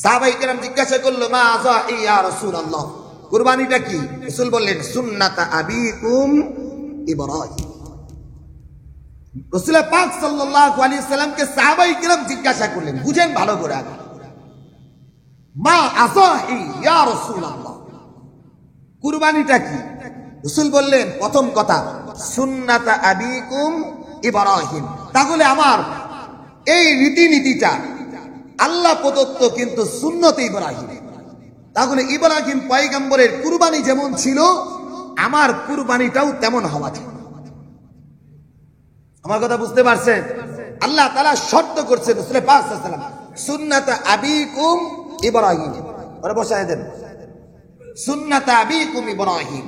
সাহাবায়ে কেরাম জিজ্ঞাসা করলো, মা আযাহি ইয়া রাসূলুল্লাহ, কুরবানিটা কি? রাসূল বললেন, সুন্নাতা আবিকুম ইব্রাহিম। রাসূল পাক সাল্লাল্লাহু আলাইহি ওয়াসাল্লামকে সাহাবায়ে কেরাম জিজ্ঞাসা করলেন, বুঝেন ভালো করে, মা আযাহি ইয়া রাসূলুল্লাহ, কুরবানিটা কি? রাসূল বললেন, প্রথম কথা সুন্নাতা আবিকুম ইব্রাহিম। তাহলে আমার এই রীতিনীতিটা আল্লাহ প্রদত্ত, কিন্তু সুন্নতে ইব্রাহিম। তাহলে ইব্রাহিম পয়গম্বরের কুরবানি যেমন ছিল, আমার কুরবানিটাও তেমন হওয়া চাই। আমার কথা বুঝতে পারছেন? আল্লাহ তাআলা শর্ত করছেন রাসূল পাক সাল্লাল্লাহু আলাইহি ওয়াসাল্লাম, সুন্নাতা আবিকুম ইব্রাহিম, ওরা বসায় দেন, সুন্নাতা আবিকুম ইব্রাহিম,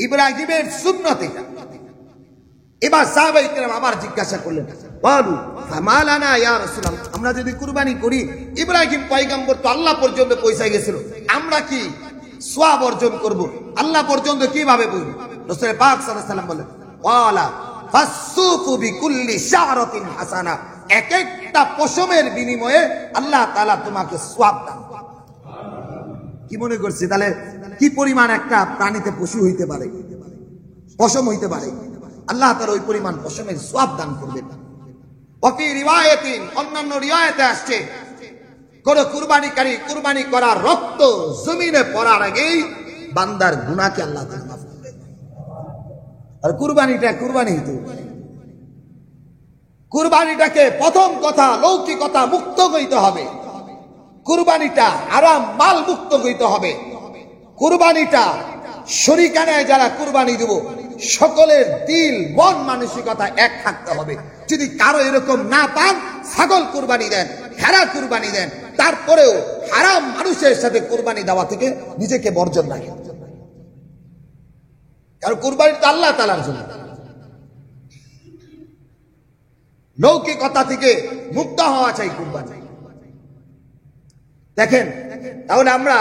ইব্রাহিমের সুন্নত এটা। এবার সাহাবায়ে কেরাম আবার জিজ্ঞাসা করলেন, বলু ফামালানা ইয়া রাসূলুল্লাহ, আমরা যদি কুরবানি করি, ইব্রাহিম পয়গম্বর তো আল্লাহ পর্যন্ত পৌঁছে গেছিল, আমরা কি সওয়াব অর্জন করব? আল্লাহ পর্যন্ত কিভাবে পৌঁছব? রাসূল পাক সাল্লাল্লাহু আলাইহি ওয়াসাল্লাম বলেন, ওয়ালা ফাসুকু বিকুল্লি শারাতিন হাসানা, এক একটা পশমের বিনিময়ে আল্লাহ তাআলা তোমাকে সওয়াব দান। কি মনে করছে তাহলে কি পরিমাণ একটা প্রাণীতে পশু হইতে পারে, পশম হইতে পারে, আল্লাহ তাআলা ওই পরিমাণ পশমের সওয়াব দান করবেন। ওয়াফি রিওয়ায়াতিন, অন্যান্য রিওয়ায়াতে আসছে, কোন কুরবানিকারী কুরবানি করার রক্ত জমিনে পড়ার আগেই বান্দার গুনাহকে আল্লাহ তাআলা মাফ করে দেন। আর কুরবানিটা কুরবানি হইতে, কুরবানিটাকে প্রথম কথা লৌকিকতা মুক্ত হইতে হবে, কুরবানিটা হারাম মাল মুক্ত হইতে হবে, কুরবানিটা শরীকানায় যারা কুরবানি দেব সকলের দিল মন মানসিকতা এক থাকতে হবে। যদি কারো এরকম না পান, ছাগল কুরবানি দেন, ভেড়া কুরবানি দেন, তারপরেও হারাম মানুষের সাথে কুরবানি দেওয়া থেকে নিজেকে বর্জন রাখেন, কারণ কুরবানি তো আল্লাহ তাআলার জন্য। লৌকিকতা থেকে মুক্ত হওয়া চাই কুরবানি। দেখেন, তাহলে আমরা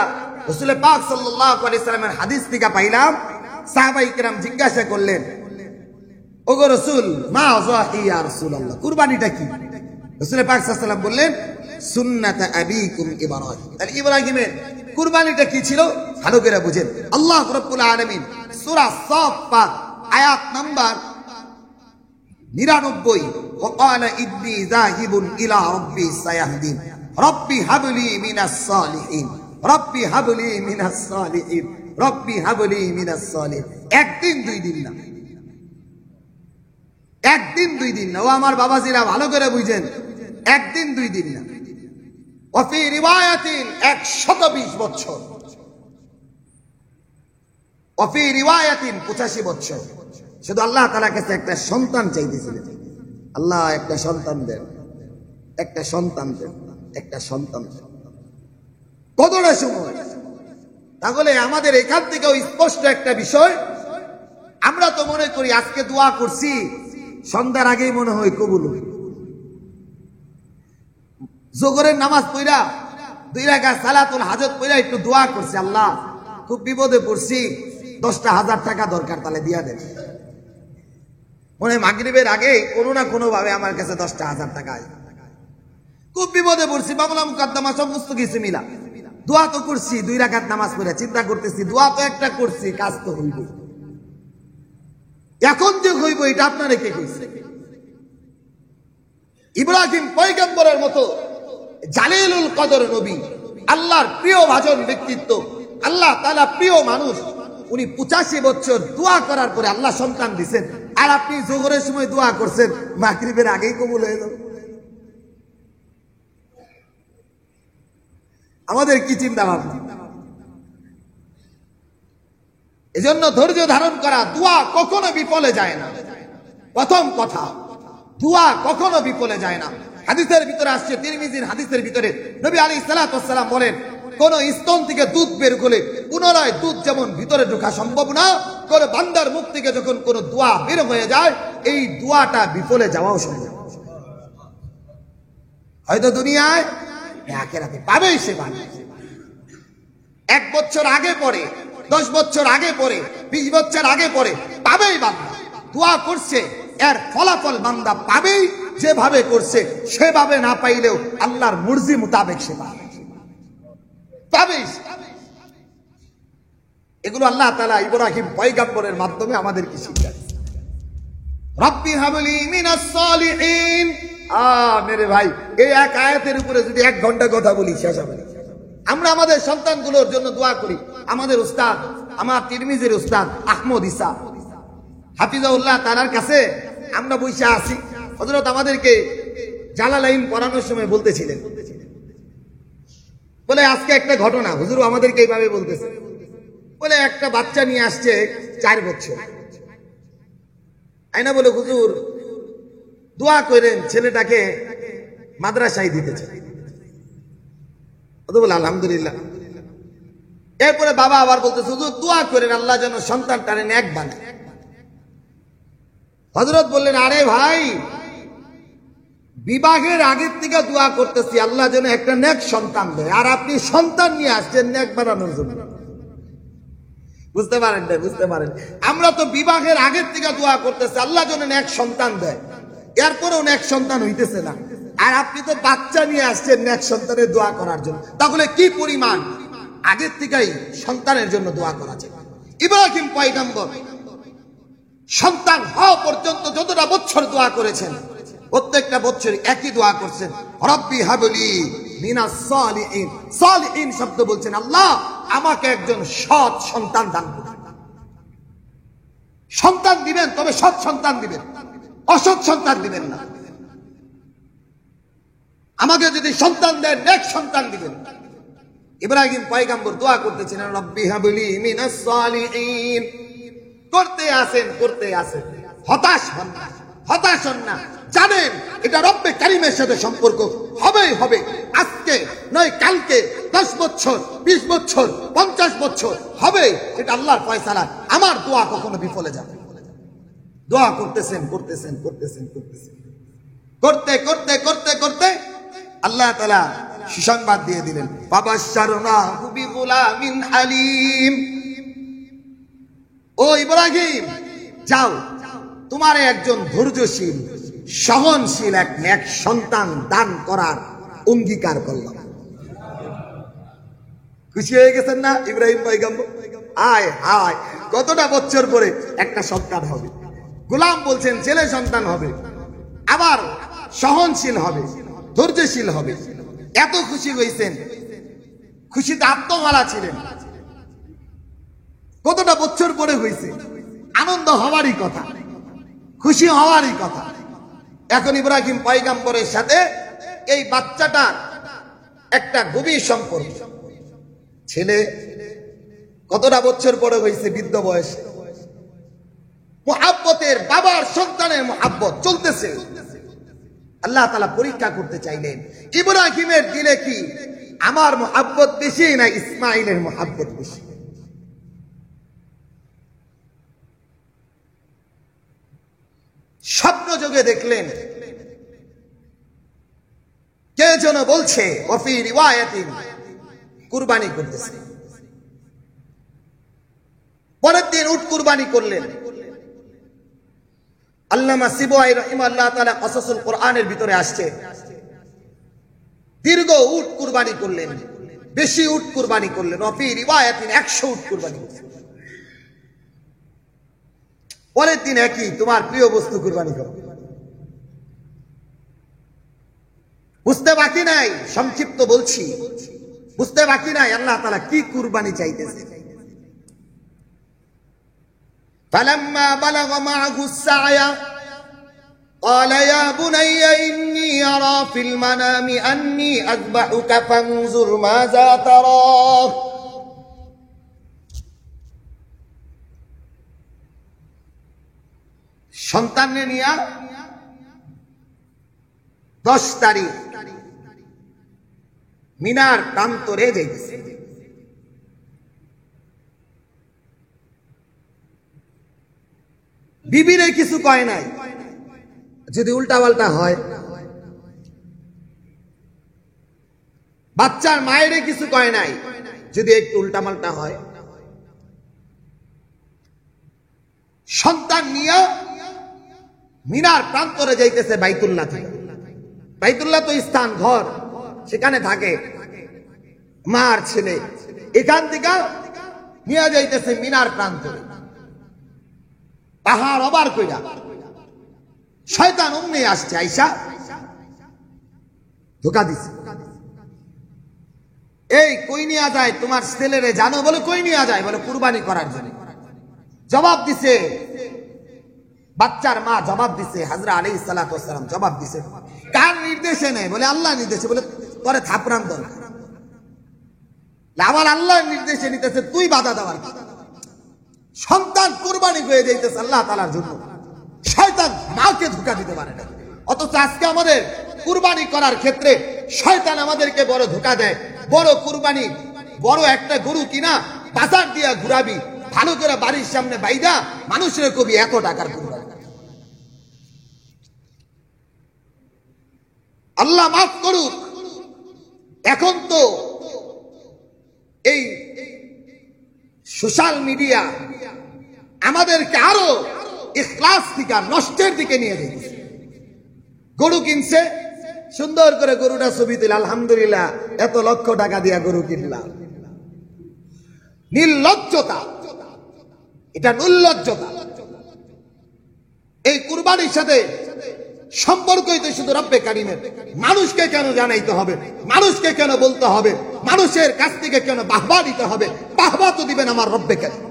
রাসূল পাক সাল্লাল্লাহু আলাইহি ওয়াসাল্লামের হাদিস থেকে পাইলাম, সাহাবায়ে কেরাম জিজ্ঞাসা করলেন, ওগো রাসূল, মা আযাহি ইয়া রাসূলুল্লাহ, কুরবানিটা কি? রাসূল পাক সাল্লাল্লাহু আলাইহি ওয়াসাল্লাম বললেন, সুন্নাতা আবিকুম ইব্রাহিম। তাহলে ইব্রাহিমের কুরবানিটা কি ছিল ভালো করে বুঝেন। আল্লাহ রাব্বুল আলামিন সূরা সাফফাত আয়াত নাম্বার 99, ওয়াকালা ইন্নী যাহিবুন ইলা রাব্বি সায়াহদিন, রব্বি হাবলি মিনাস সালিহিন, রব্বি হাবলি মিনাস সালিহিন, রব্বি হাবলি মিনাস সালিহিন। একদিন দুই দিন না, একদিন দুই দিন না, ও আমার বাবাজিরা ভালো করে বুঝেন, একদিন দুই দিন না। ওয়াফি রিওয়ায়াতিন 120 বছর, ওয়াফি রিওয়ায়াতিন 85 বছর। শুধু আল্লাহ তাআলার কাছে একটা সন্তান চাইতেছিলেন, আল্লাহ একটা সন্তান দেন, একটা সন্তান দেন, একটা সন্তান দেন। কতটা সময়! তাহলে আমাদের এখান থেকেও স্পষ্ট একটা বিষয়, আমরা তো মনে করি আজকে দোয়া করছি, সন্ধ্যার আগেই মনে হয় কবুল হবে। জোহরের নামাজ পড়া 2 রাকাত সালাতুল হাজত পড়া একটু দোয়া করছি, আল্লাহ খুব বিপদে পড়ছি, 10,000 টাকা দরকার, তাহলে দিয়া দেন। মনে মাগরিবের আগে কোনো না কোনো ভাবে আমার কাছে 10,000 টাকা আছে, খুব বিপদে পড়ছি, বাংলা মুকদ্দমা সমস্ত কিছু মিলা দোয়া তো করছি, 2 রাকাত নামাজ পড়ে চিন্তা করতেছি, দোয়া তো একটা করছি, কাজ তো হইব। এখন যে হইব এটা আপনারা কে কইছে? ইব্রাহিম পয়গম্বরের মতো জালিলুল কদর নবী, আল্লাহর প্রিয় ভাজন ব্যক্তিত্ব, আল্লাহ তাআলা প্রিয় মানুষ, উনি 85 বছর দোয়া করার পরে আল্লাহ সন্তান দিবেন, আর আপনি জোহরের সময় দোয়া করছেন, মাগরিবের আগেই কবুল হয়ে যাবে। আমাদের কি চিন্তা ভাবনা? এজন্য ধৈর্য ধারণ করা, দোয়া কখনো বিফলে যায় না। প্রথম কথা, দোয়া কখনো বিফলে যায় না। হাদিসের ভিতরে আসছে, তিরমিজির হাদিসের ভিতরে নবী আলাইহিস সালাতু ওয়াস সালাম বলেন, কোন স্তন থেকে দুধ বের করে পুনরায় দুধ যেমন ভিতরে ঢোকা সম্ভব না, কোন বান্দার মুখ থেকে যখন কোন দোয়া বের হয়ে যায়, এই দোয়াটা বিফলে যাওয়াও সম্ভব। হয়তো দুনিয়ায় আখিরাতে পাবেই সে বান্দা, 1 বছর আগে পরে, 10 বছর আগে পরে, 20 বছর আগে পরে পাবেই বান্দা। দোয়া করছে, এর ফলাফল বান্দা পাবেই, যেভাবে করছে সেভাবে না পাইলেও আল্লাহর মর্জি মোতাবেক সে পাবে। তাবিজ, এগুলো আল্লাহ তাআলা ইব্রাহিম পয়গম্বরের মাধ্যমে আমাদেরকে শিখায়। রব্বি হাবলি মিনাস সালিহিন। মেরে ভাই, এই এক আয়াতের উপরে যদি 1 ঘন্টা কথা বলি শেষ হবে না। আমরা আমাদের সন্তানগুলোর জন্য দোয়া করি। আমাদের উস্তাদ, আমার তিরমিজির উস্তাদ আহমদ ইসা হাফিজাউল্লাহ তাআলার কাছে আমরা বসে আছি। হযরত আমাদেরকে জালালাইন পড়ানোর সময় বলতেছিলেন, বলে আজকে একটা ঘটনা হুজুর আমাদেরকে এইভাবে বলতেছে, বলে একটা বাচ্চা নিয়ে আসছে 4 বছর। আইনা বলে হুজুর দোয়া করেন ছেলেটাকে মাদ্রাসায় দিতে চাই। বলে আলহামদুলিল্লাহ। এরপরে বাবা আবার বলতেছে হুজুর দোয়া করেন আল্লাহ যেন সন্তানটারে নেক বানায়। হযরত বললেন, আরে ভাই, বিবাহের আগের থেকে দোয়া করতেছি আল্লাহ যেন একটা নেক সন্তান দেয়, আর আপনি সন্তান নিয়ে আসছেন নেক বানানোর জন্য। বুঝতে পারেন না? বুঝতে পারেন? আমরা তো বিবাহের আগের থেকে দোয়া করতেছি আল্লাহ যেন নেক সন্তান দেয়, এরপরেও নেক সন্তান হইতেছে না, আর আপনি তো বাচ্চা নিয়ে আসছেন নেক সন্তানের দোয়া করার জন্য। তাহলে কি পরিমাণ আগের থেকেই সন্তানের জন্য দোয়া করা যায়। ইব্রাহিম পয়গম্বর সন্তান হওয়া পর্যন্ত যতটা বছর দোয়া করেছেন, প্রত্যেকটা বছর একই দোয়া করছেন, রব্বি হাবলি মিনাস সালিহিন। সালিহিন শব্দ বলছেন আল্লাহ আমাকে একজন সৎ সন্তান দান করুন। সন্তান দিবেন, তবে সৎ সন্তান দিবেন, অসৎ সন্তান দিবেন না। আমাকে যদি সন্তান দেন নেক সন্তান দিবেন। ইব্রাহিম পয়গম্বর দোয়া করতেছিলেন রব্বি হাবলি মিনাস সালিহিন। করতে আসেন, হতাশ হন না, হতাশ হন না। জানেন এটা রব্বে কারিমের সাথে সম্পর্ক হবেই হবে। আজকে নয় কালকে, 10 বছর, 20 বছর, 50 বছর হবে, এটা আল্লাহর ফয়সালা। আমার দোয়া কখনো বিফলে যাবে। দোয়া করতেছেন, করতে আল্লাহ তাআলা সুসংবাদ দিয়ে দিলেন, ফাবাশশারনাহু বিগুলামিন আলীম। ও ইব্রাহিম, যাও, তোমার একজন ধৈর্যশীল সহনশীল এক নেক সন্তান দান করার অঙ্গীকার করলাম। খুশি হয়ে গেছেন না ইব্রাহিম পয়গম্বর? আয় হায়, কতটা বছর পরে একটা সন্তান হবে। গোলাম বলছেন ছেলে সন্তান হবে, আবার সহনশীল হবে, ধৈর্যশীল হবে। এত খুশি হয়েছেন, খুশিতে আত্মহারা ছিলেন। কতটা বছর পরে হয়েছে, আনন্দ হওয়ারই কথা, খুশি হওয়ারই কথা। এখন ইব্রাহিম পয়গম্বরের সাথে এই বাচ্চাটা একটা গভীর সম্পর্ক। ছেলে কতটা বছর পরে হয়েছে, বৃদ্ধ বয়সে। মুহাব্বতের, বাবার সন্তানের মুহাব্বত চলতেছে। আল্লাহ তাআলা পরীক্ষা করতে চাইলেন ইব্রাহিমের দিলে কি আমার মুহাব্বত বেশি না ইসমাইলের মুহাব্বত বেশি। স্বপ্ন যোগে দেখলেন কে যেন বলছে ওয়াফি রিওয়ায়াতিন কুরবানি করতেছে। পরের দিন উট কুরবানি করলেন। আল্লামা সিবওয়াই রাহিমাহুল্লাহ তাআলা কসাসুল কোরআনের ভিতরে আসছে, দীর্ঘ উট কুরবানি করলেন, বেশি উট কুরবানি করলেন। ওয়াফি রিওয়ায়াতিন 100 উট কুরবানি করলেন। পরের দিন একই, তোমার প্রিয় বস্তু কুরবানি করো। বুঝতে বাকি নাই, সংক্ষিপ্ত বলছি, বুঝতে বাকি নাই আল্লাহ তাআলা কি কুরবানি চাইতেছে। ফালাম্মা বালাগা মা'হু আস-সা'য়া قال يا بني إني أرى في المنام أني أذبحك فانظر ماذا ترى। সন্তানকে নিয়ে 10 তারিখ মিনার প্রান্তরে যাইতেছে। বিবিরে কিছু কয় নাই, যদি উল্টা পাল্টা হয়। বাচ্চার মায়েরে কিছু কয় নাই, যদি একটু উল্টা পাল্টা হয়। সন্তান নিয়ে মিনার প্রান্তরে যাইতেছে বাইতুল্লাহ থেকে। বাইতুল্লাহ তো স্থান, ঘর, সেখানে থাকে। মার ছেলে এখান থেকে নিয়ে যাইতেছে মিনার প্রান্তরে, পাহাড় অবার কইরা শয়তান অমনি আসছে, আইসা ধোকা দিছে। এই কই নিয়ে যায় তোমার ছেলেরে জানো? বলে কই নিয়ে যায়? বলে কুরবানি করার জন্য। জবাব দিছে বাচ্চার মা, জবাব দিছে হযরত আলাইহিস সালাতু ওয়াস সালাম জবাব দিছে। কার নির্দেশে নেই? বলে আল্লাহর নির্দেশে। বলে তোরে থাপড়ান দরকার, আমার আল্লাহর নির্দেশে নিতেছে, তুই বাধা দেওয়ার কি? সন্তান কুরবানি হয়ে যাইতেছে আল্লাহ তাআলার জন্য, শয়তান মাকে ধোঁকা দিতে পারে না। অথচ আজকে আমাদের কুরবানি করার ক্ষেত্রে শয়তান আমাদেরকে বড় ধোঁকা দেয়। বড় কুরবানি, বড় একটা গরু কিনা বাজার দিয়া ঘুরাবি, ভালো করে বাড়ির সামনে বাইদা মানুষের কবি এত টাকার কুরবানি। আল্লাহ মাফ করুক, এখন তো এই সোশ্যাল মিডিয়া আমাদেরকে আরো ইখলাস থেকে নষ্টের দিকে নিয়ে যাচ্ছে। গরু কিনছে, সুন্দর করে গরুটা ছবি তুলে আলহামদুলিল্লাহ এত লক্ষ টাকা দিয়া গরু কিনলাম। নির্লজ্জতা, এটা নির্লজ্জতা। এই কুরবানির সাথে সম্পর্কই তো শুধু রব্বে কারিমের। মানুষকে কেন জানাইতে হবে? মানুষকে কেন বলতে হবে? মানুষের কাছ থেকে কেন বাহবা দিতে হবে? বাহবা তো দিবেন আমার রব্বে কারিম।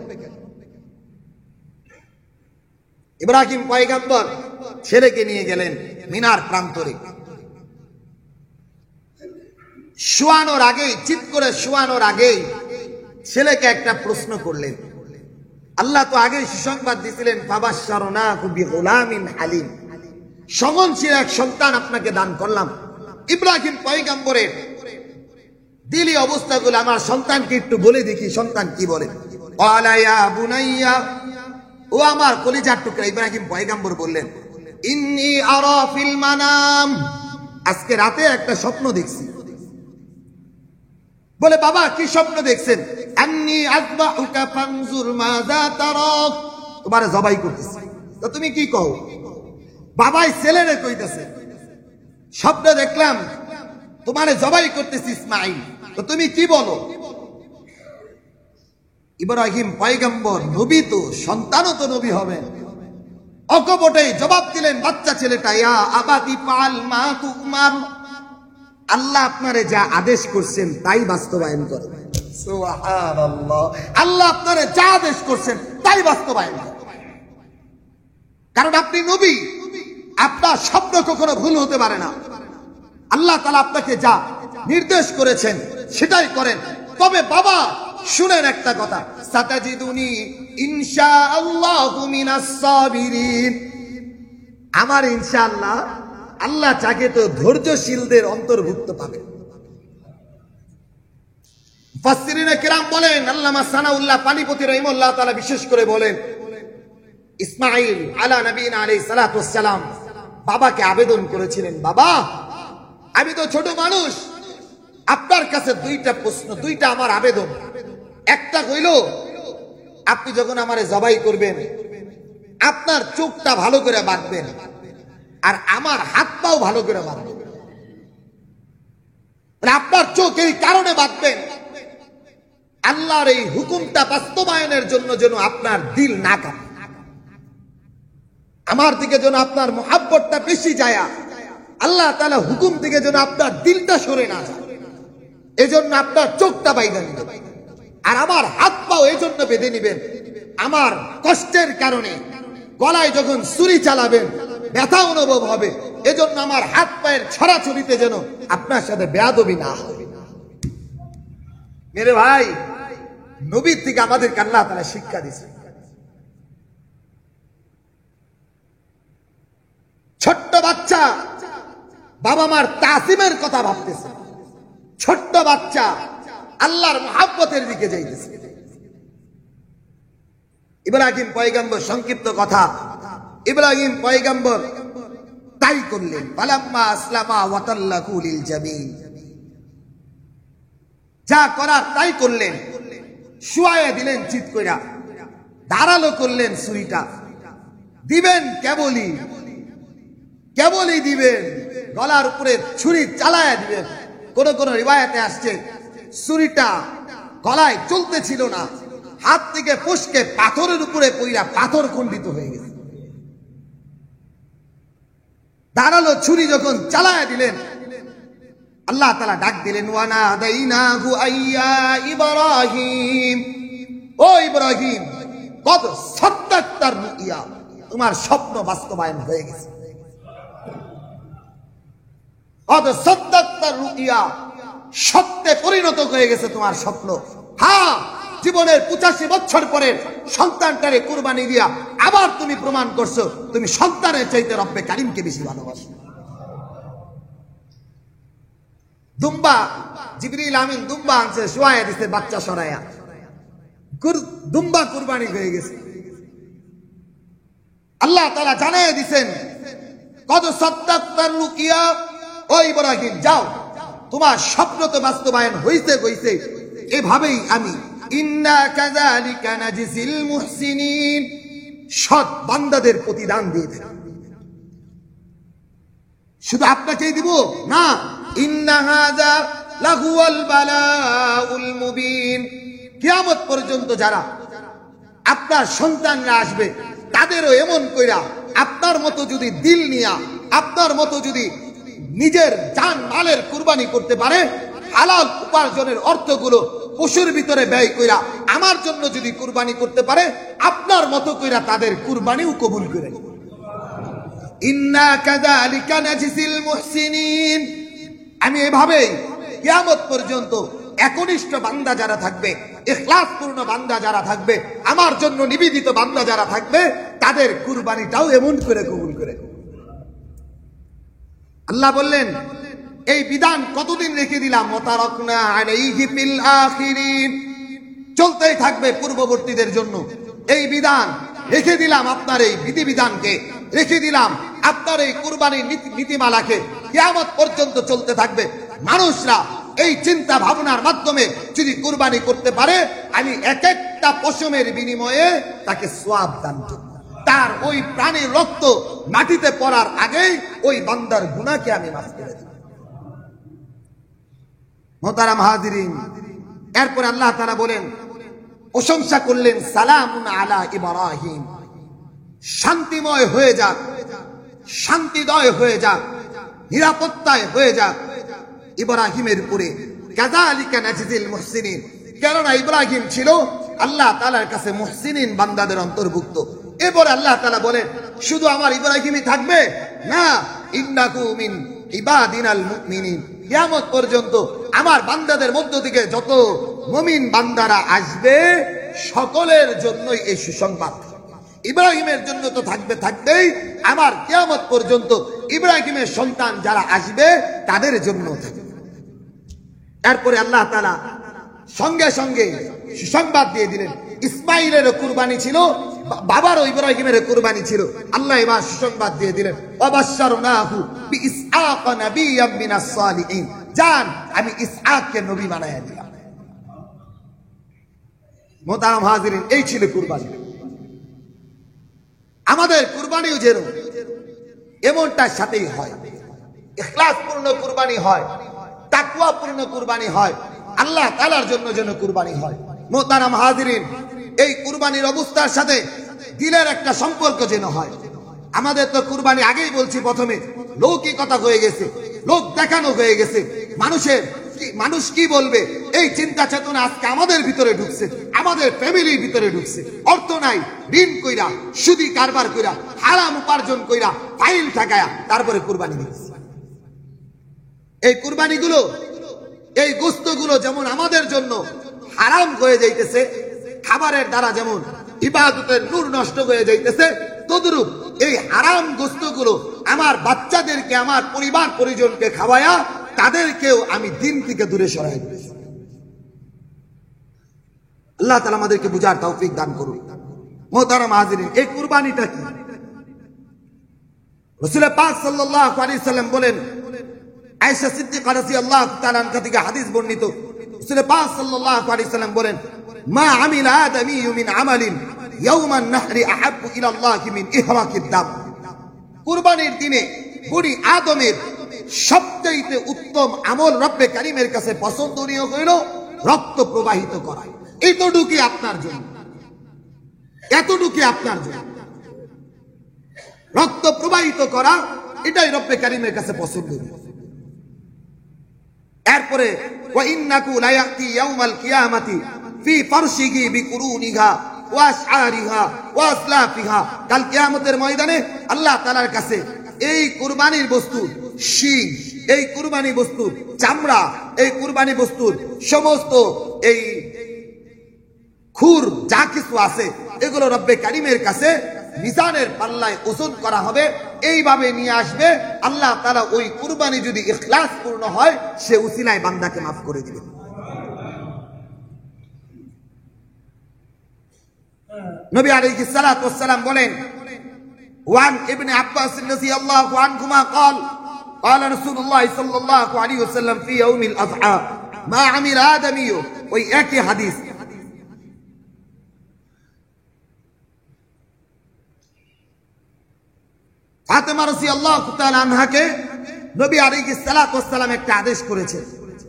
ইব্রাহিম পয়গম্বর ছেলেকে নিয়ে গেলেন মিনার প্রান্তরে। শোয়ানোর আগেই, চিৎ করে শোয়ানোর আগেই ছেলেকে একটা প্রশ্ন করলেন। আল্লাহ তো আগেই সুসংবাদ দিয়েছিলেন, ফাবাশশারনাহু বিগুলামিন হালিম, সহনশীল এক সন্তান আপনাকে দান করলাম। ইব্রাহিম পয়গম্বরের দিলি অবস্থাগুলো আমার সন্তানকে একটু বলে দেখি, সন্তান কি বলে। ক্বালা ইয়া বুনাইয়া, ও আমার কলিজার টুকরা। ইব্রাহিম পয়গম্বর বললেন, ইন্নী আরা ফিল মানাম, আজকে রাতে একটা স্বপ্ন দেখছি। বলে বাবা কি স্বপ্ন দেখছেন? আন্নী আযবাহুকা ফানজুর মাযা তারাক, তোমারে জবাই করতেছি, তো তুমি কি কও? বাবাই ছেলেরে কইতেছে, স্বপ্নে দেখলাম তোমারে জবাই করতেছি ইসমাঈল, তো তুমি কি বলো? ইব্রাহিম পয়গম্বর নবী, তো সন্তানও তো নবী হবে। অকপটে জবাব দিলেন বাচ্চা ছেলেটা, ইয়া আবাতি ফাআল মা তুমার, আল্লাহ আপনারে যা আদেশ করছেন তাই বাস্তবায়ন করেন। সুবহানাল্লাহ, আল্লাহ আপনারে যা আদেশ করছেন তাই বাস্তবায়ন করেন। কারণ আপনি নবী, আপনার স্বপ্ন কখনো ভুল হতে পারে না। আল্লাহ তাআলা আপনাকে যা নির্দেশ করেছেন সেটাই করেন। তবে বাবা শুনেন একটা কথা, সাতাজিদুনি ইনশাআল্লাহু মিনাস সাবিরিন, আমার ইনশাআল্লাহ, আল্লাহ চাকে তো ধৈর্যশীলদের অন্তর্ভুক্ত পাবে। মুফাসসিরিনে কিরাম বলেন, আল্লামা সানাউল্লাহ পানিপতি রাহিমাহুল্লাহ তাআলা বিশেষ করে বলেন, ইসমাঈল আলা নবীনা আলাইহিস সালাতু ওয়াস সালাম বাবাকে আবেদন করেছিলেন, বাবা আমি তো ছোট মানুষ, আপনার কাছে দুইটা প্রশ্ন, দুইটা আমার আবেদন। একটা হইল, আপনি যখন আমারে জবাই করবেন আপনার চোখটা ভালো করে বাঁধবেন, আর আমার হাত পাও ভালো করে বাঁধবেন। আপনার চোখ এই কারণে বাঁধবেন, আল্লাহর এই হুকুমটা বাস্তবায়নের জন্য যেন আপনার দিল না কাঁপে, আমার দিকে যেন আপনার মুহাব্বতটা বেশি যায়, আল্লাহ তাআলা হুকুম থেকে যেন আপনার দিলটা সরে না যায়, এজন্য আপনার চোখটা বাইধা নেবেন। আর আমার হাত পাও এই জন্য বেঁধে নিবেন, আমার কষ্টের কারণে গলায় যখন ছুরি চালাবেন ব্যথা অনুভব হবে, এজন্য আমার হাত পায়ের ছড়াছড়িতে যেন আপনার সাথে বেয়াদবি না হয়। মেরে ভাই, নবীর থেকে আমাদেরকে আল্লাহ তাআলা শিক্ষা দিয়েছে। ছোট্ট বাচ্চা বাবা মার তাসিমের কথা ভাবতেছে, ছোট্ট বাচ্চা আল্লাহর মুহাব্বতের দিকে যাইতেছে। ইব্রাহিম পয়গম্বর, সংক্ষিপ্ত কথা, ইব্রাহিম পয়গম্বর তাই করলেন। ফালাম্মা আসলামা ওয়া তাল্লাকু লিল জামিন, যা করার তাই করলেন। শুয়ায়ে দিলেন চিৎ কইরা, ধারালো করলেন ছুরিটা, দিবেন কেবলই দিবেন, গলার উপরে ছুরি চালায়া দিবেন। কোন কোন রিওয়ায়াতে আসছে ছুরিটা গলায় চলতেছিল না, হাত থেকে ফসকে পাথরের উপরে পইরা পাথর খণ্ডিত হয়ে গেছে। দাঁড়ালো, ছুরি যখন চালায়া দিলেন, আল্লাহ তাআলা ডাক দিলেন, ওয়ানাদাইনাহু আইয়া ইব্রাহিম, ও ইব্রাহিম, কদ সাদ্দাকতার রুইয়া, তোমার স্বপ্ন বাস্তবায়ন হয়ে গেছে। কদ সাদ্দাকতার রুইয়া, সত্যে পরিণত হয়ে গেছে তোমার স্বপ্ন। হ্যাঁ, জীবনের 85 বছর পরে সন্তানটারে কুরবানি দিয়া আবার তুমি প্রমাণ করছো তুমি সন্তানের চাইতে রব্বে কারিমকে বেশি ভালোবাসো। দুম্বা, জিবরিল আমিন দুম্বা আনছে, শোয়ায়া দিছে, বাচ্চা সরায়া, দুম্বা কুরবানি হয়ে গেছে। আল্লাহ তাআলা জানিয়ে দিবেন, কদ সাদ্দাকতার রুকিয়া, ও ইব্রাহিম যাও, তোমার স্বপ্ন তো বাস্তবায়ন হইছে। এভাবেই আমি ইন্না কাযালিকা নাজিসিল মুহসিনিন, সৎ বান্দাদের প্রতিদান দিয়ে দেব। শুধু আপনাকেই দিব না, ইন্না হাযা লাহুয়াল বালাউল মুবিন, কিয়ামত পর্যন্ত যারা আপনার সন্তানরা আসবে তাদেরও এমন কইরা আপনার মতো যদি দিল নিয়া, আপনার মতো যদি নিজের জান মালের কুরবানি করতে পারে, হালাল উপার্জনের অর্থগুলো পশুর ভিতরে ব্যয় কইরা আমার জন্য যদি কুরবানি করতে পারে, আপনার মতো কইরা তাদের কুরবানিও কবুল করে। ইন্না কাযালিকা নাজিসিল মুহসিনিন, আমি এভাবে কিয়ামত পর্যন্ত একনিষ্ঠ বান্দা যারা থাকবে, ইখলাসপূর্ণ বান্দা যারা থাকবে, আমার জন্য নিবেদিত বান্দা যারা থাকবে, তাদের কুরবানিটাও এমন করে কবুল করে। আল্লাহ বললেন, এই বিধান কতদিন রেখে দিলাম, ওয়াতারাকনা আলাইহি ফিল আখিরিন, চলতেই থাকবে পূর্ববর্তীদের জন্য। এই বিধান রেখে দিলাম, আপনার এই বিধিবিধানকে রেখে দিলাম, আপনার এই কুরবানির নীতিমালাকে কিয়ামত পর্যন্ত চলতে থাকবে। মানুষরা এই চিন্তা ভাবনার মাধ্যমে যদি কুরবানি করতে পারে, আমি এক একটা পশমের বিনিময়ে তাকে সওয়াব দান করব। তার ওই প্রাণীর রক্ত মাটিতে পড়ার আগেই ওই বান্দার গুনাহকে আমি মাফ করে দেব। মুহতারাম হাজিরিন, এরপর আল্লাহ তাআলা বলেন, প্রশংসা করলেন, সালামুন আলা ইব্রাহিম, শান্তিময় হয়ে যাক, শান্তিদয় হয়ে যাক, নিরাপত্তায় হয়ে যাক ইব্রাহিমের উপরে। কাযালিকা নাজিল মুহসিনিন, কেননা ইব্রাহিম ছিল আল্লাহ তাআলার কাছে মুহসিনিন বান্দাদের অন্তর্ভুক্ত। এরপর আল্লাহ তাআলা বলেন, শুধু আমার ইব্রাহিমই থাকবে না, ইন্নাকু মিন ইবাদিনাল মুমিনিন, কিয়ামত পর্যন্ত আমার বান্দাদের মধ্য থেকে যত মুমিন বান্দারা আসবে সকলের জন্যই এই সুসংবাদ। ইব্রাহিমের জন্য তো থাকবেই, আমার কিয়ামত পর্যন্ত ইব্রাহিমের সন্তান যারা আসবে তাদের জন্য থাকবে। এরপরে আল্লাহ তাআলা সঙ্গে সঙ্গে সুসংবাদ দিয়ে দিলেন, ইসমাইলের কুরবানি ছিল, বাবারও ইব্রাহিমের কুরবানি ছিল। আল্লাহ এবার সুসংবাদ দিয়ে দিলেন, ওয়াবাশশারনাহু বিইসহাক নাবিয়্যাম মিনাস সালিহিন, জান আমি ইসহাককে নবী বানায়া দিলাম। মুহতারাম হাজিরিন, এই ছিল কুরবানি। আমাদের কুরবানিও যেন এমনটার সাথেই হয়, ইখলাসপূর্ণ কুরবানি হয়, তাকওয়াপূর্ণ কুরবানি হয়, আল্লাহ তাআলার জন্য যেন কুরবানি হয়। মুহতারাম হাজিরিন, এই কুরবানির অবস্থার সাথে দিলের একটা সম্পর্ক যেন হয়। আমাদের তো কুরবানি আগেই বলছি প্রথমে লৌকিকতা হয়ে গেছে, লোক দেখানো হয়ে গেছে, মানুষ কি বলবে এই চিন্তা চেতনা আজকে আমাদের ভিতরে ঢুকছে, আমাদের ফ্যামিলির ভিতরে ঢুকছে। অর্থ নাই, ঋণ কইরা, সুদি কারবার কইরা, হারাম উপার্জন কইরা, ফাইল ঠাকায়া তারপরে কুরবানি দিচ্ছে। এই কুরবানিগুলো, এই গোশতগুলো যেমন আমাদের জন্য হারাম হয়ে যাইতেছে, খাবারের দ্বারা যেমন ইবাদতের নূর নষ্ট হয়ে যাইতেছে, তদ্রূপ এই হারাম গোশতগুলো আমার বাচ্চাদেরকে, আমার পরিবার পরিজনকে খাওয়ায়া তাদেরকেও আমি দিন থেকে দূরে সরাই দিয়েছি। আল্লাহ তাআলা আমাদেরকে বুঝার তৌফিক দান করুন। মুহতারাম হাজিরিন, এই কুরবানিটা কি? রাসূল পাক সাল্লাল্লাহু আলাইহি সাল্লাম বলেন, আয়েশা সিদ্দিকা রাদিয়াল্লাহু তাআলা আনহা থেকে হাদিস বর্ণিত, রাসূল পাক সাল্লাল্লাহু আলাইহি সাল্লাম বলেন, মা আমিলা আদামিয়্যু মিন আমালিন ইয়াওমান নাহরি আহাব্বু ইলা আল্লাহি মিন ইহরাকিদ দাম। কুরবানির দিনে বনি আদমের সবচেয়ে উত্তম আমল রব্বে কারীমের কাছে পছন্দনীয় হইল রক্ত প্রবাহিত করা, এতটুকুই আপনার জন্য, এতটুকুই আপনার জন্য রক্ত প্রবাহিত করা, এটাই রব্বে কারীমের কাছে পছন্দ। এরপরে ওয়া ইন্নাকু লা ইয়াতি ইয়াউমাল কিয়ামাতি ফি ফারশিহি বিকুরুনিহা ওয়া আশআরিহা ওয়া আসলাফিহা, কাল কিয়ামতের ময়দানে আল্লাহ তাআলার কাছে এই কুরবানির বস্তু শিং, এই কুরবানি বস্তুর চামড়া, এই কুরবানি বস্তুর সমস্ত এই খুর যা কিছু আছে এগুলো রব্বে কারীমের কাছে মিজানের পাল্লায় ওজন করা হবে, এইভাবে নিয়ে আসবে। আল্লাহ তাআলা ওই কুরবানি যদি ইখলাস পূর্ণ হয়, সে উসিলায় বান্দাকে মাফ করে দিবে। নবী আলাইহিস সালাতু ওয়াস সালাম বলেন, ওয়ান ইবনে আব্বাস রাদিয়াল্লাহু আনহুমা قال قال رسول الله صلى الله عليه وسلم في يوم الاضحى ما عمل آدمي, ওই একই হাদিস। ফাতেমা রাদিয়াল্লাহু তাআলা আনহাকে নবী আলাইহিস সালাতু ওয়াস সালাম একটা আদেশ করেছেন।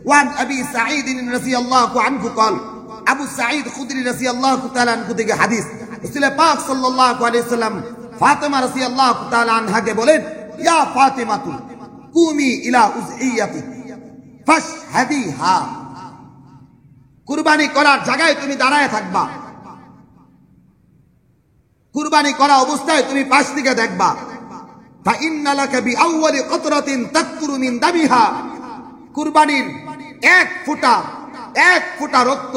ওয়ান আবি সাঈদ রাদিয়াল্লাহু আনহু قال, আবু সাঈদ খুদরি রাদিয়াল্লাহু তাআলা আনহু থেকে হাদিস, রাসূল পাক সাল্লাল্লাহু আলাইহি সাল্লাম ফাতেমা রাদিয়াল্লাহু তাআলা আনহাকে বলেন, ইয়া ফাতিমাতু কুমি ইলা উযইয়াতি ফাশহাদিহা, কুরবানি করার জায়গায় তুমি দাঁড়ায় থাকবা, কুরবানি করা অবস্থায় তুমি পাশ থেকে দেখবা। فإن لك بأول قطرة تقطر من دمها, কুরবানির এক ফোঁটা রক্ত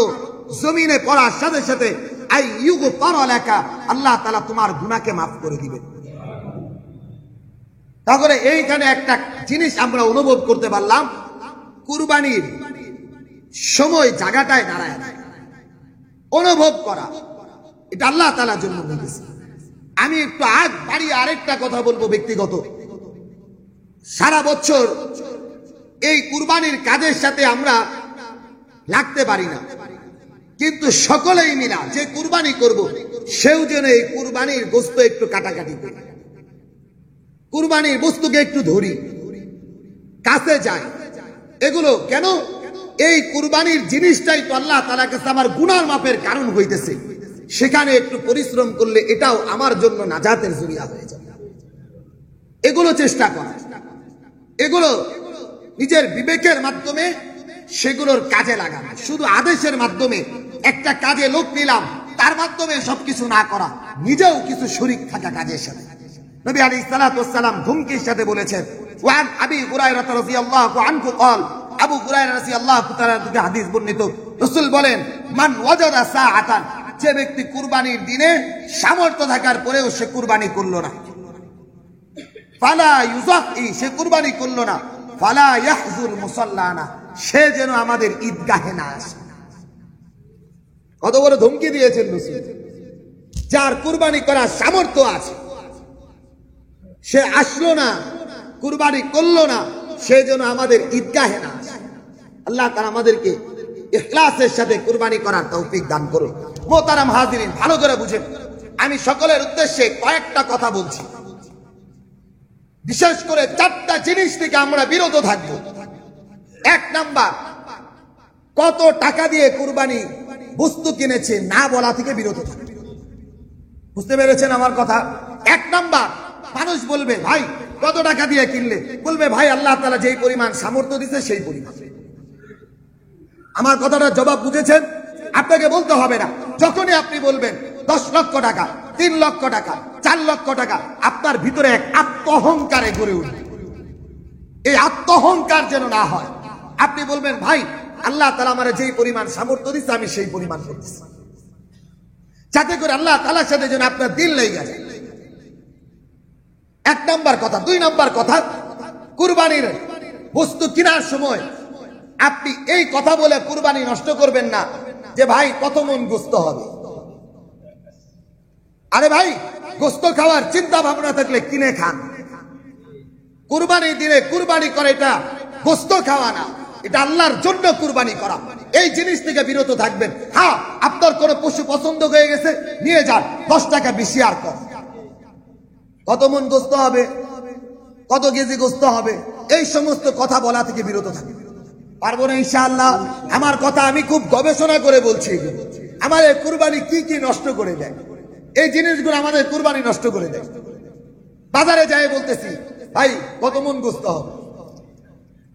জমিনে পড়ার সাথে সাথে আইয়ুগফার লাকা, আল্লাহ তাআলা তোমার গুনাহকে maaf করে দিবেন। তাহলে এইখানে একটা জিনিস আমরা অনুভব করতে পারলাম, কুরবানির সময় জায়গাটায় দাঁড়ায় অনুভব করা, এটা আল্লাহ তাআলার জন্য হয়েছে। আমি একটু আগ বাড়িয়ে আরেকটা কথা বলবো ব্যক্তিগত। সারা বছর এই কুরবানির কাজের সাথে আমরা লাগতে পারি না, কিন্তু সকলেই মিলা যে কুরবানি করব, সেও যেন এই কুরবানির গোশত একটু কাটাকাটি করি, কুরবানির বস্তুকে একটু ধরি, কাছে যাই। এগুলো কেন? এই কুরবানির জিনিসটাই তো আল্লাহ তাআলার কাছে আমার গুনার মাপের কারণ হইতেছে। সেখানে একটু পরিশ্রম করলে এটাও আমার জন্য নাজাতের জরিয়া হয়ে যাবে। এগুলো চেষ্টা করা, এগুলো নিজের বিবেকের মাধ্যমে সেগুলোর কাজে লাগানো। শুধু আদেশের মাধ্যমে একটা কাজে লোক নিলাম, তার মাধ্যমে সবকিছু না করা, নিজেও কিছু শরীক থাকা কাজের সাথে। নবী আলাইহিস সালাতু ওয়াস সালাম ধুমকির সাথে বলেছেন, ওয়ান আবি হুরায়রা রাদিয়াল্লাহু আনহু قال, আবু হুরায়রা রাদিয়াল্লাহু তাআলা থেকে হাদিস বর্ণিত, রাসূল বলেন, মান ওয়াজাদা সাআতান, যে ব্যক্তি কুরবানির দিনে সামর্থ্য থাকার পরেও সে কুরবানি করলো না, ফালা ইউযাফি, সে কুরবানি করলো না, ফালা ইয়াহজুর মুসাল্লানা, সে যেন আমাদের ঈদগাহে না আসে। কত বড় ধমকি দিয়েছেন রাসূল। যার কুরবানি করার সামর্থ্য আছে, সে আসলো না, কুরবানি করলো না, সে যেন আমাদের ঈদগাহে না আসে। আল্লাহ তাআলা আমাদেরকে ইখলাসের সাথে কুরবানি করার তৌফিক দান করুন। মোহতারাম হাজিরিন, ভালো করে বুঝেন, আমি সকলের উদ্দেশ্যে কয়েকটা কথা বলছি। বিশেষ করে চারটা জিনিস থেকে আমরা বিরত থাকবো। এক নাম্বার, কত টাকা দিয়ে কুরবানি বস্তু কিনেছে না বলা থেকে বিরত থাকবে। বুঝতে পেরেছেন আমার কথা? এক নাম্বার, মানুষ বলবে ভাই কত টাকা দিয়ে কিনলে, বলবে ভাই আল্লাহ তাআলা যেই পরিমাণ সামর্থ্য দিয়েছে সেই পরিমাণ। আমার কথাটা জবাব বুঝেছেন? আপনাকে বলতে হবে না। যখনই আপনি বলবেন 10 লক্ষ টাকা, 3 লক্ষ টাকা, 4 লক্ষ টাকা, আপনার ভিতরে এক আত্মঅহংকারে গড়ে উঠবে। এই আত্মঅহংকার যেন না হয়। আপনি বলবেন ভাই আল্লাহ তাআলা আমার যেই পরিমাণ সামর্থ্য দিচ্ছে আমি সেই পরিমাণ করতেছি, যাতে করে আল্লাহ তাআলার সাথে যেন আপনার দিল লেগে যায়। এক নাম্বার কথা। 2 নাম্বার কথা, কুরবানির বস্তু কেনার সময় আপনি এই কথা বলে কুরবানি নষ্ট করবেন না যে ভাই কত মন গোশত হবে। আরে ভাই, গোশত খাওয়ার চিন্তা ভাবনা থাকলে কিনে খান। কুরবানির দিনে কুরবানি করে এটা গোশত খাওয়া না, এটা আল্লাহর জন্য কুরবানি করা। এই জিনিস থেকে বিরত থাকবেন। হ্যাঁ, আপনার কোনো পশু পছন্দ হয়ে গেছে, নিয়ে যান, 10 টাকা বেশি আর কম। কত মন গোশত হবে, কত কেজি গোশত হবে, এই সমস্ত কথা বলা থেকে বিরত থাকবেন। পারবো না ইনশাআল্লাহ। আমার কথা আমি খুব গবেষণা করে বলছি। আমাদের কুরবানি কি কি নষ্ট করে দেয়, এই জিনিসগুলো আমাদের কুরবানি নষ্ট করে দেয়। বাজারে যাই বলতেছি ভাই কত মন গোস্ত হবে,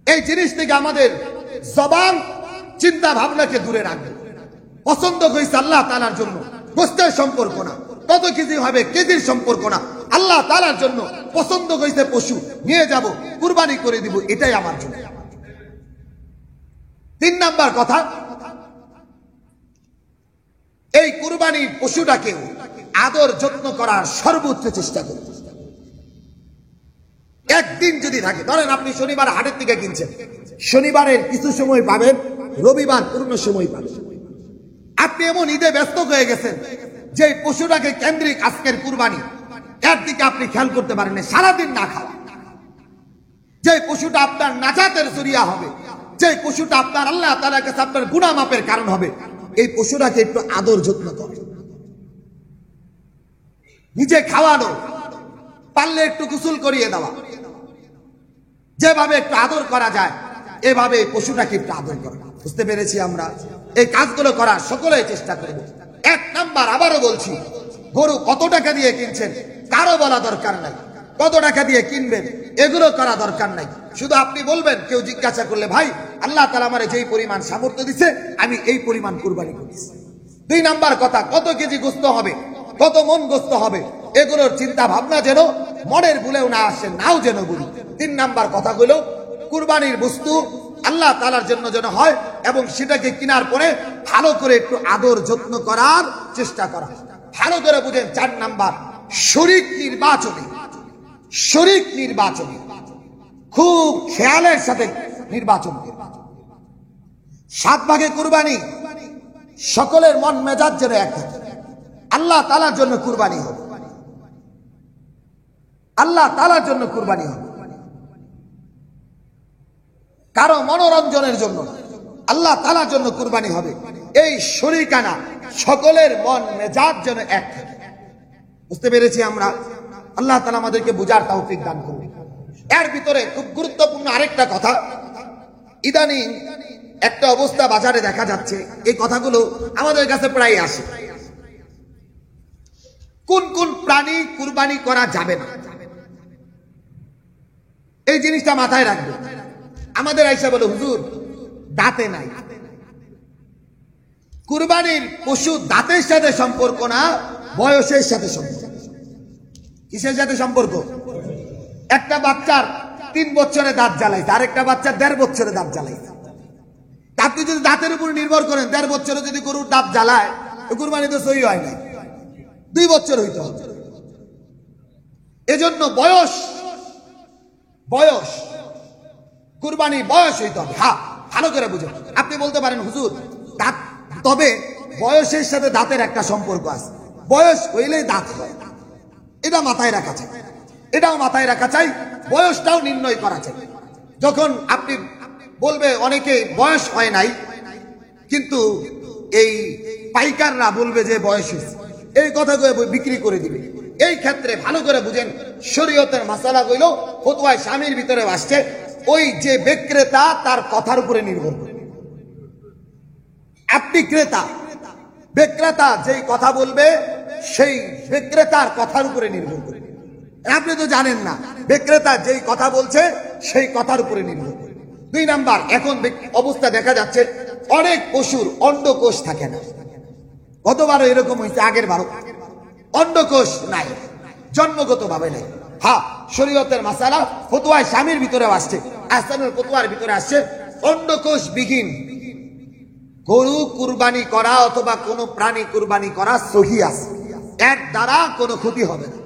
এই জিনিস থেকে আমাদের জবান চিন্তা ভাবনাকে দূরে রাখবে। পছন্দ হয়েছে আল্লাহ তাআলার জন্য, গোস্তের সম্পর্ক না, কত কেজি হবে কেজির সম্পর্ক না, আল্লাহ তাআলার জন্য পছন্দ হয়েছে পশু নিয়ে যাব, কুরবানি করে দিব, এটাই আমার জন্য। 3 নাম্বার কথা, এই কুরবানির পশুটাকে আদর যত্ন করার সর্বোচ্চ চেষ্টা করব। একদিন যদি থাকে, ধরেন আপনি শনিবার হাটের থেকে কিনছেন, শনিবারের কিছু সময় পাবেন, রবিবার পূর্ণ সময় পাবেন। আপনি এমন ঈদে ব্যস্ত হয়ে গেছেন যে পশুটাকে কেন্দ্রিক আজকের কুরবানি, এর দিকে আপনি খেয়াল করতে পারেন না, সারাদিন না খাওয়া। যে পশুটা আপনার নাজাতের জরিয়া হবে, যে পশুটা আপনার আল্লাহ তাআলার কাছে আপনার গুনাহ মাপের কারণ হবে, এই পশুটাকে একটু আদর যত্ন করে নিজে খাওয়ানো, পারলে একটু গোসল করিয়ে দেওয়া, যেভাবে একটু আদর করা যায় এভাবে এই পশুটাকে একটু আদর করা। বুঝতে পেরেছি? আমরা এই কাজগুলো করার সকলেই চেষ্টা করব। 1 নাম্বার, আবারও বলছি, গরু কত টাকা দিয়ে কিনছেন কারো বলা দরকার নাই, কত টাকা দিয়ে কিনবেন এগুলো করা দরকার নাই। শুধু আপনি বলবেন, কেউ জিজ্ঞাসা করলে, ভাই আল্লাহ তাআলা আমারে যেই পরিমাণ সামর্থ্য দিছে আমি এই পরিমাণ কুরবানি করেছি। 2 নাম্বার কথা, কত কেজি গোস্ত হবে, কত মন গোস্ত হবে, এগুলোর চিন্তা ভাবনা যেন মনের ভুলেও না আসে, নাও যেন বলি। 3 নাম্বার কথা হলো কুরবানির বস্তু আল্লাহ তাআলার জন্য যেন হয় এবং সেটাকে কেনার পরে ভালো করে একটু আদর যত্ন করার চেষ্টা করা। ভালো করে বুঝেন। 4 নাম্বার, শরীক নির্বাচনে, শরীক নির্বাচনে খুব খেয়ালের সাথে নির্বাচন করবে। 7 ভাগে কুরবানি, সকলের মন মেজাজ যেন এক থাকে, আল্লাহ তাআলার জন্য কুরবানি হবে, আল্লাহ তাআলার জন্য কুরবানি হবে, কারো মনোরঞ্জনের জন্য, আল্লাহ তাআলার জন্য কুরবানি হবে। এই শরীকানা সকলের মন মেজাজ যেন এক থাকে। বুঝতে পেরেছি আমরা? আল্লাহ তাআলা আমাদেরকে বুঝার তৌফিক দান করুন। এর ভিতরে খুব গুরুত্বপূর্ণ আরেকটা কথা, ইদানিং একটা অবস্থা বাজারে দেখা যাচ্ছে, এই কথাগুলো আমাদের কাছে প্রায় আসে। কোন কোন প্রাণী কুরবানি করা যাবে না, এই জিনিসটা মাথায় রাখবে। আমাদের আয়েশা বলে, হুজুর দাঁতে নাই। কুরবানির পশু দাঁতের সাথে সম্পর্ক না, বয়সের সাথে সম্পর্ক। কিসের সাথে সম্পর্ক? একটা বাচ্চার 3 বছরে দাঁত জ্বালাইছে, আরেকটা বাচ্চার 1.5 বছরে দাঁত জ্বালাইছে। আপনি যদি দাঁতের উপর নির্ভর করেন, 1.5 বছরে যদি গরুর দাঁত জ্বালায়, কুরবানি তো সহি হয় না, 2 বছর হইতে হবে। এজন্য বয়স, বয়স কুরবানি বয়স হইতে হবে। হ্যাঁ, ভালো করে বুঝুন। আপনি বলতে পারেন, হুজুর দাঁত, তবে বয়সের সাথে দাঁতের একটা সম্পর্ক আছে, বয়স হইলেই দাঁত হয়, এটা মাথায় রাখা চাই, এটাও মাথায় রাখা চাই, বয়সটাও নির্ণয় করা চাই। যখন আপনি বলবে, অনেকে বয়স হয় নাই, কিন্তু এই পাইকাররা বলবে যে বয়স হয়েছে, এই কথা বিক্রি করে দিবে। এই ক্ষেত্রে ভালো করে বুঝেন, শরীয়তের মাসালা হইল ফতোয়ায় স্বামীর ভিতরে আসছে, ওই যে বিক্রেতা তার কথার উপরে নির্ভর করে। আপনি ক্রেতা, বিক্রেতা যেই কথা বলবে সেই বিক্রেতার কথার উপরে নির্ভর করে। আপনি তো জানেন না, বিক্রেতা যেই কথা বলছে সেই কথার উপরে নির্ভর করে। 2 নাম্বার, এখন অবস্থা দেখা যাচ্ছে অনেক পশুর অন্ডকোষ থাকে না। গতবারও এরকম হয়েছে, আগের বারও অন্ডকোষ নাই, জন্মগত ভাবে নাই। হ্যাঁ, শরীয়তের মাসালা ফতোয়ায় স্বামীর ভিতরে আসছে, আহসানুল ফতোয়ার ভিতরে আসছে, অন্ডকোষ বিহীন গরু কুরবানি করা অথবা কোনো প্রাণী কুরবানি করা সহি আছে, এর দ্বারা কোনো ক্ষতি হবে না।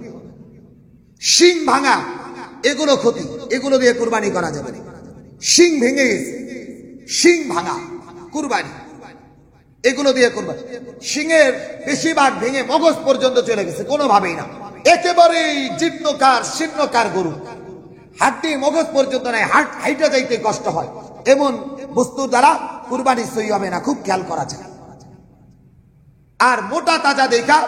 শিং ভাঙা এগুলো ক্ষতি, এগুলো দিয়ে কুরবানি করা যাবে না। শিং ভেঙে গেছে, শিং ভাঙা কুরবানি, এগুলো দিয়ে কুরবানি। শিংয়ের বেশিরভাগ ভেঙে মগজ পর্যন্ত চলে গেছে, কোনোভাবেই না, একেবারেই জীর্ণকার শীর্ণকার গরু, হাড্ডি মগজ পর্যন্ত নাই, হাইটা যাইতে কষ্ট হয়, এমন বস্তুর দ্বারা কুরবানি সহি হবে না, খুব খেয়াল করা যায়। আর মোটা তাজা দেখা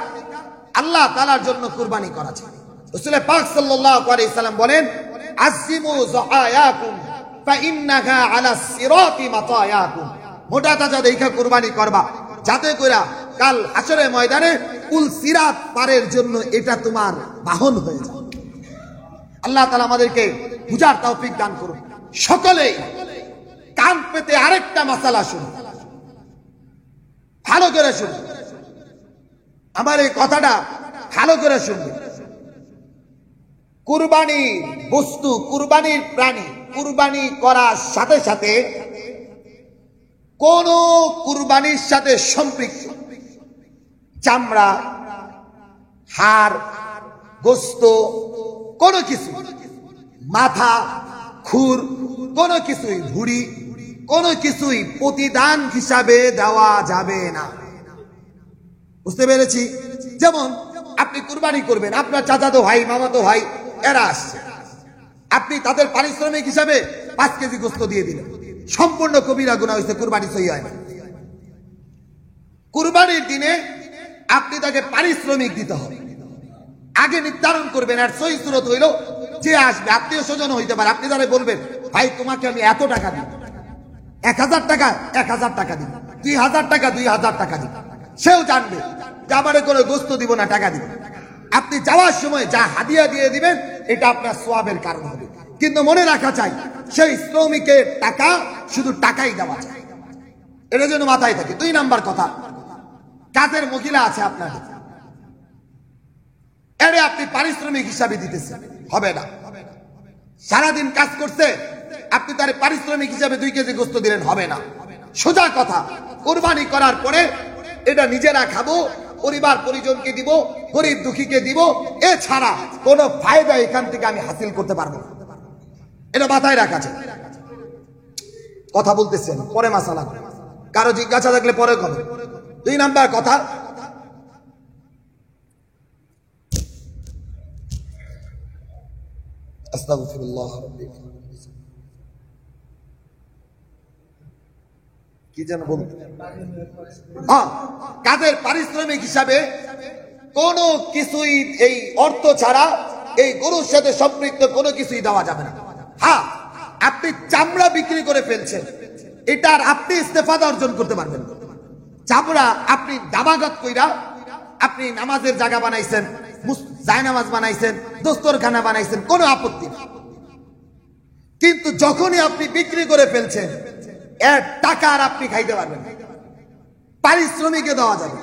আল্লাহ তাআলার জন্য কুরবানি করা যায়। রাসূল পাক সাল্লাল্লাহু আলাইহি সাল্লাম বলেন, আসিমু যাহায়াকুম ফাইন্নাহা আলা সিরাতি মাতায়াকুম, মোটা তাজা দেখা কুরবানি করবা, যাতে কইরা কাল হাশরের ময়দানে কুল সিরাত পারের জন্য এটা তোমার বাহন হয়ে যায়। আল্লাহ তাআলা আমাদেরকে বুঝার তৌফিক দান করুন। সকলেই কান পেতে আরেকটা মাসালা শুনুন, ভালো করে শুনুন, আমার এই কথাটা ভালো করে শুনবেন। কুরবানির বস্তু, কুরবানির প্রাণী কুরবানি করার সাথে সাথে কোন কুরবানির সাথে সম্পৃক্ত চামড়া, হাড়, গোস্ত, কোন কিছু, মাথা, খুর, কোন কিছুই, ভুঁড়ি, কোন কিছুই প্রতিদান হিসাবে দেওয়া যাবে না। বুঝতে পেরেছি? যেমন আপনি কুরবানি করবেন, আপনার চাচাতো ভাই, মামাতো ভাই এরা আসছে, আপনি তাদের পারিশ্রমিক হিসাবে 5 কেজি গোস্ত দিয়ে দিলেন, সম্পূর্ণ কবিরা গুনাহ হয়েছে, কুরবানি সহি হয় না। কুরবানির দিনে আপনি তাকে পারিশ্রমিক দিতে হবে, আগে নির্ধারণ করবেন। আর সহি সুরত হইল যে আসবে আত্মীয় স্বজন হইতে পারে, আপনি তারা বলবেন ভাই তোমাকে আমি এত টাকা দিব, 1000 টাকা 1000 টাকা দিব, 2000 টাকা 2000 টাকা দিব। সেও জানবে যে আমারে কোনো গোস্ত দিব না, টাকা দিব। আপনি যাওয়ার সময় যা হাদিয়া দিয়ে দিবেন এটা আপনার সওয়াবের কারণ হবে। কিন্তু মনে রাখা চাই সেই শ্রমিকের টাকা শুধু টাকাই দেওয়া যায়, এটা যেন মাথায় থাকে। 2 নাম্বার কথা, কাজের মহিলা আছে আপনার, এর আপনি পারিশ্রমিক হিসাবে দিতেছেন, হবে না। সারাদিন কাজ করছে, আপনি তার পারিশ্রমিক হিসাবে 2 কেজি গোস্ত দিলেন, হবে না। সোজা কথা, কুরবানি করার পরে এটা নিজেরা খাবো, পরিবার পরিজনকে দিব, গরিব দুঃখীকে দিব, এছাড়া কোনো ফায়দা এখান থেকে আমি হাসিল করতে পারবো না। এটা মাথায় রাখা যায়। কথা বলতেছেন পরে মাসালা, কারো জিজ্ঞাসা থাকলে পরে হবে। 2 নাম্বার কথা, আস্তাগফিরুল্লাহ কি যেন বলতে, কাজের পারিশ্রমিক হিসাবে কোন কিছুই এই অর্থ ছাড়া এই গরুর সাথে সম্পৃক্ত কোনো কিছুই দেওয়া যাবে না। হ্যাঁ, আপনি চামড়া বিক্রি করে ফেলছেন, এটার আপনি ইস্তেফাদা অর্জন করতে পারবেন। চামড়া আপনি দাবাগত কইরা আপনি নামাজের জায়গা বানাইছেন, জায়নামাজ বানাইছেন, দস্তরখানা বানাইছেন, কোনো আপত্তি নেই। কিন্তু যখনই আপনি বিক্রি করে ফেলছেন, এর টাকা আর আপনি খাইতে পারবেন, পারিশ্রমিকে দেওয়া যাবে।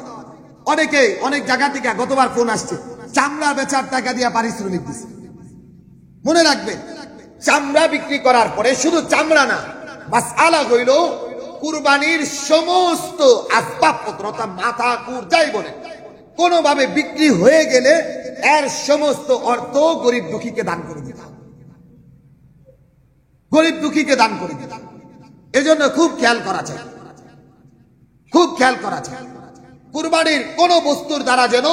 অনেকে অনেক জায়গা থেকে গতবার ফোন আসছে, চামড়া বেচার টাকা দিয়ে পারিশ্রমিক দিচ্ছে। মনে রাখবেন, চামড়া বিক্রি করার পরে শুধু চামড়া না, মাসআলা হইল কুরবানির সমস্ত আসবাবপত্র, মাথা, কুর যাই বলে, কোনোভাবে বিক্রি হয়ে গেলে এর সমস্ত অর্থ গরিব দুঃখীকে দান করে দিতে হবে, গরিব দুঃখীকে দান করে দিতে হবে। এজন্য খুব খেয়াল করা চাই, খুব খেয়াল করা চাই, কুরবানির কোন বস্তুর দ্বারা যেন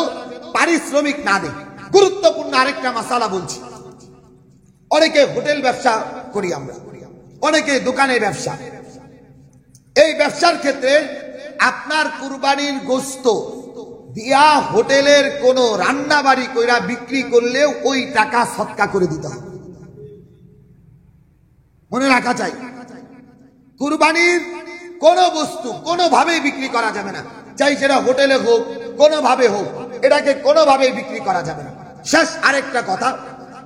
পারিশ্রমিক না দেয়। গুরুত্বপূর্ণ আরেকটা মাসালা বলছি, অনেকে হোটেল ব্যবসা করি আমরা, অনেকে দোকানের ব্যবসা। এই ব্যবসার ক্ষেত্রে আপনার কুরবানির গোস্ত দিয়া হোটেলের কোন রান্না বাড়ি কইরা বিক্রি করলেও ওই টাকা সদকা করে দিতে হবে। মনে রাখা চাই, কুরবানির কোন বস্তু কোনোভাবেই বিক্রি করা যাবে না, চাই সেটা হোটেলে হোক, কোনোভাবে হোক, এটাকে কোনোভাবেই বিক্রি করা যাবে না। শেষ আরেকটা কথা,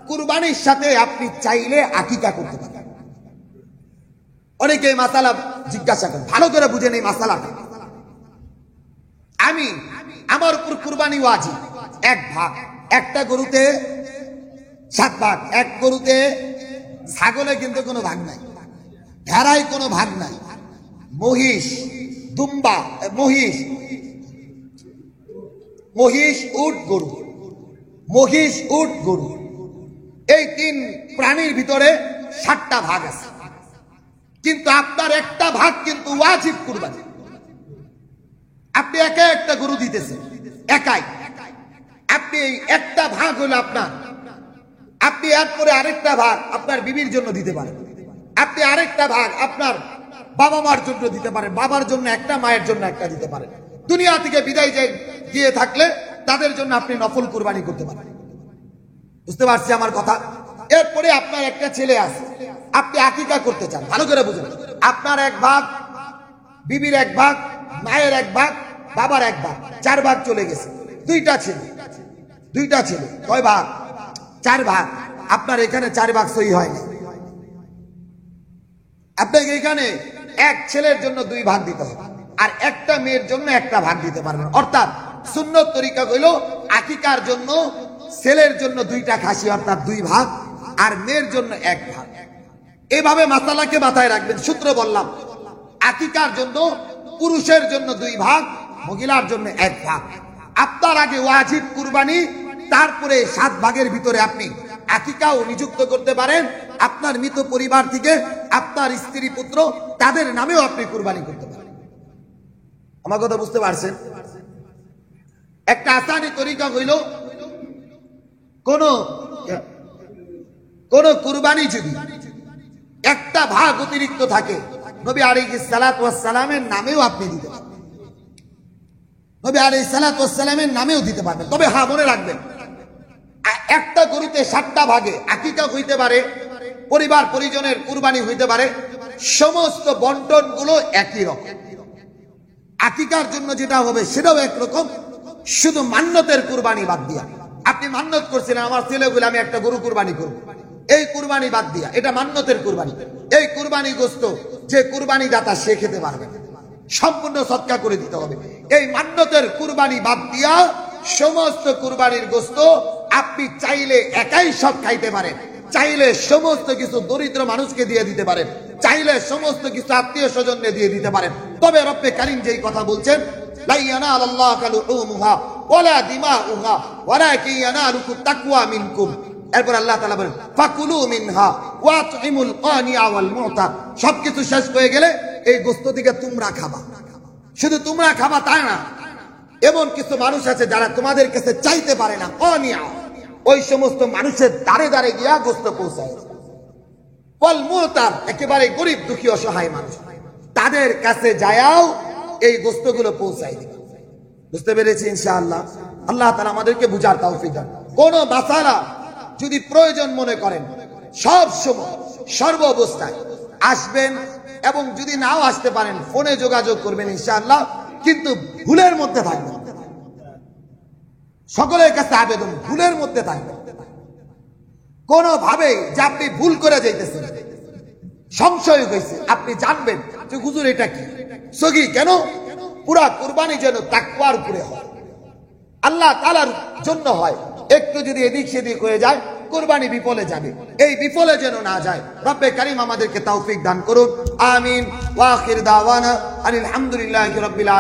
কুরবানির সাথে আপনি চাইলে আকিকা করতে পারেন। অনেকে মাসালা জিজ্ঞাসা করেন, ভালো করে বুঝে নেই মাসালাটা। আমার উপর কুরবানি ওয়াজিব 1 ভাগ, একটা গরুতে 7 ভাগ, এক গরুতে, ছাগলে কিন্তু কোনো ভাগ নাই, ভেড়ায় কোনো ভাগ নাই, মহিষ, দুম্বা, মহিষ, উট, গরু, মহিষ, উট, গরু, এই 3 প্রাণীর ভিতরে 7টা ভাগ আছে। কিন্তু আপনার একটা ভাগ কিন্তু ওয়াজিব কুরবানি। আপনি একা একটা গরু দিতেছেন, একাই, আপনি এই একটা ভাগ হলো আপনার, আপনি এরপরে আরেকটা ভাগ আপনার বিবির জন্য দিতে পারেন, আপনি আরেকটা ভাগ আপনার বাবা মার জন্য দিতে পারেন, বাবার জন্য একটা, মায়ের জন্য একটা দিতে পারেন। দুনিয়া থেকে বিদায় গিয়ে থাকলে তাদের জন্য আপনি নফল কুরবানি করতে পারেন। বুঝতে পারছি আমার কথা? এরপরে আপনার একটা ছেলে আছে, আপনি আকিকা করতে চান, ভালো করে বুঝুন, আপনার এক ভাগ, বিবির এক ভাগ, মায়ের এক ভাগ, বাবার এক ভাগ, 4 ভাগ চলে গেছে। দুইটা ছেলে, কয় ভাগ? 4 ভাগ। আপনার এখানে 4 ভাগ সহি হয়নি। আপনাকে এখানে এক ছেলের জন্য 2 ভাগ দিতে হবে, আর একটা মেয়ের জন্য 1টা ভাগ দিতে পারবেন। অর্থাৎ সুন্নত তরিকা হইল আকিকার জন্য ছেলের জন্য 2টা খাসি, অর্থাৎ 2 ভাগ, আর মেয়ের জন্য 1 ভাগ। এভাবে মাসালাকে মাথায় রাখবেন। সূত্র বললাম, আকিকার জন্য পুরুষের জন্য 2 ভাগ, মহিলার জন্য 1 ভাগ। আপনার আগে ওয়াজিব কুরবানি, তারপরে 7 ভাগের ভিতরে আপনি আকিকাও নিযুক্ত করতে পারেন। আপনার মৃত পরিবার থেকে আপনার স্ত্রী পুত্র তাদের নামেও আপনি কুরবানি করতে পারেন। আমার কথা বুঝতে পারছেন? একটা আসানি তরিকা হইল, কোন কুরবানি যদি 1টা ভাগ অতিরিক্ত থাকে, নবী আলাইহিস সালাতু ওয়াস সালামের নামেও আপনি দিতে পারেন, নবী আলাইহিস সালাতু ওয়াস সালামের নামেও দিতে পারবেন। তবে হ্যাঁ, মনে রাখবেন, একটা গরুতে 7টা ভাগে আকিকা হইতে পারে, পরিবার পরিজনের কুরবানি হইতে পারে, সমস্ত বন্টন গুলো একই রকম। আকিকার জন্য যেটা হবে সেটাও একরকম, শুধু মান্যতের কুরবানি বাদ দিয়া। আপনি মান্যত করছিলেন আমার ছেলেগুলো আমি একটা গরু কুরবানি করব, এই কুরবানি বাদ দিয়া, এটা মান্যতের কুরবানি। এই কুরবানি গোস্ত যে কুরবানি দাতা সে খেতে পারবে, সম্পূর্ণ সদকা করে দিতে হবে। এই মান্যতের কুরবানি বাদ দিয়া সমস্ত কুরবানির গোস্ত আপনি চাইলে একাই সব খাইতে পারেন, চাইলে সমস্ত কিছু দরিদ্র মানুষকে দিয়ে দিতে পারেন, চাইলে সমস্ত কিছু আত্মীয় স্বজনকে দিয়ে দিতে পারেন। তবে রব্বে কারীম যেই কথা বলছেন, লা ইয়ানালাল্লাহু লুহুমুহা ওয়ালা দিমাউহা ওয়ালাকিন ইয়ানালুকুত তাকওয়া মিনকুম। এরপর আল্লাহ তাআলা বলেন, ফাকুলু মিনহা ওয়াতইমুল কানিয়া ওয়াল মুতা। সবকিছু শেষ হয়ে গেলে এই গোশত থেকে তোমরা খাবা। শুধু তোমরা খাবা তা না, এমন কিছু মানুষ আছে যারা তোমাদের কাছে চাইতে পারে না, কানিয়া, ওই সমস্ত মানুষের দ্বারে দ্বারে গিয়া গোশত পৌঁছায়। ওয়াল মুতা, একেবারে গরিব দুঃখী অসহায় মানুষ, তাদের কাছে যায়াও এই গোশতগুলো পৌঁছায় দিবে। বুঝতে পেরেছি ইনশাআল্লাহ? আল্লাহ তাআলা আমাদেরকে বুঝার তৌফিক দান। কোন মাসালা যদি প্রয়োজন মনে করেন, সব সময় সর্ব অবস্থায় আসবেন, এবং যদি নাও আসতে পারেন ফোনে যোগাযোগ করবেন ইনশাআল্লাহ। কিন্তু ভুলের মধ্যে থাকবেন, সকলের কাছে আবেদন, ভুলের মধ্যে থাকবেন। কোনোভাবে যে আপনি ভুল করে যাইতেছেন, সংশয় হয়েছে, আপনি জানবেন যে হুজুর এটা কি সগি, কেন পুরা কুরবানি যেন তাকওয়ার উপরে হয়, আল্লাহ তাআলার জন্য হয়। একটু যদি এদিক সেদিক হয়ে যায়, কুরবানি বিফলে যাবে। এই বিফলে যেন না যায়, রব্বে কারীম আমাদেরকে তৌফিক দান করুন। আমিন। ওয়া আখির দাওয়ানা আলহামদুলিল্লাহি রাব্বিল আলামিন।